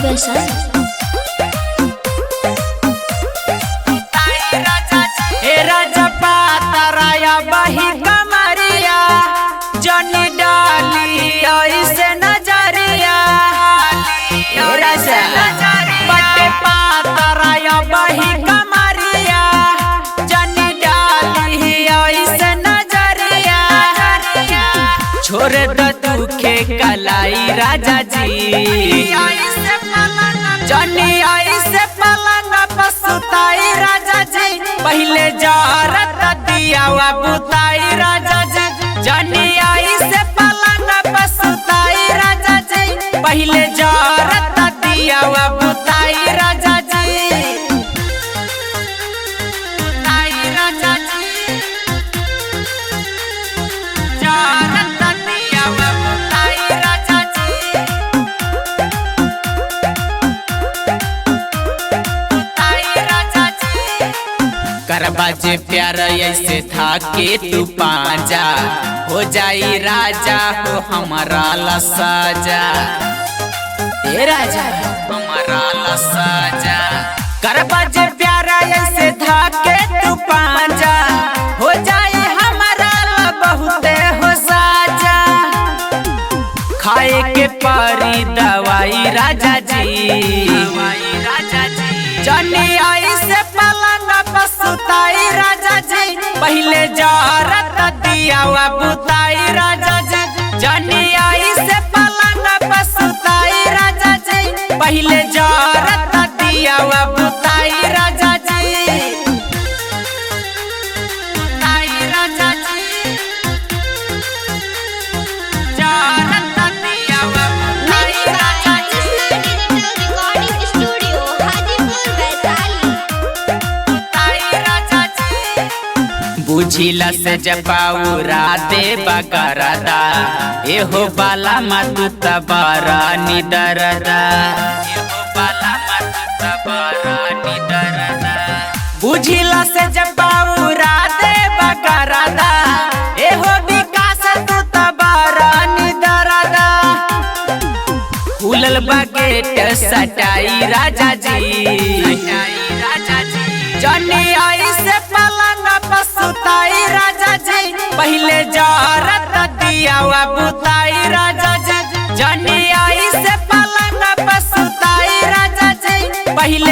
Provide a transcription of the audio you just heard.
वैशाली। राजा पातराया बही कमरिया जनी डाली ऐसे नजरिया बटे पातराया बही कमरिया जनी डाली ऐसे नजरिया छोड़ द दुखे कलाई राजा जी जनी ऐसे पलंग पसुताई राजा जी पहले जारत दिया बुताई राजा जी जनी ऐसे पलंग पसुताई राजा जी पहले जारत दिया बुताई राजा जी बुताई राजा जी जारत दिया बुताई राजा जी करबा जे प्यार ऐसे था के तू पाजा हो जाई राजा हो हमारा लसाजा ए राजा हमारा लसाजा करबा जे प्यार ऐसे था के तू पाजा हो जाई हमारा बहुते हो साजा खाए के परी दवाई राजा जी जनी ऐसे पलंग पसुताई राजा जी पहले जारत दिया बुताई राजा जी जनी ऐसे पलंग पसुताई राजा जी पहले जारत दिया बुताई राजा जी बुताई राजा जी जारत दिया बुताई राजा जी रिकॉर्डिंग स्टूडियो हाजीपुर वैशाली। बुझिला से जपाऊ राते बकरदा एहो बाला मत तबारा निदरदा एहो बाला मत तबारा निदरदा बुझिला से जपाऊ राते बकरदा एहो विकास तू तबारा निदरदा खुलल बगेट सटाई राजा जी जनी ऐसे पलंग पसुताई राजा जी पहले जारत दिया बुताई राजा जी जनी ऐसे पलंग पसुताई राजा जी पहले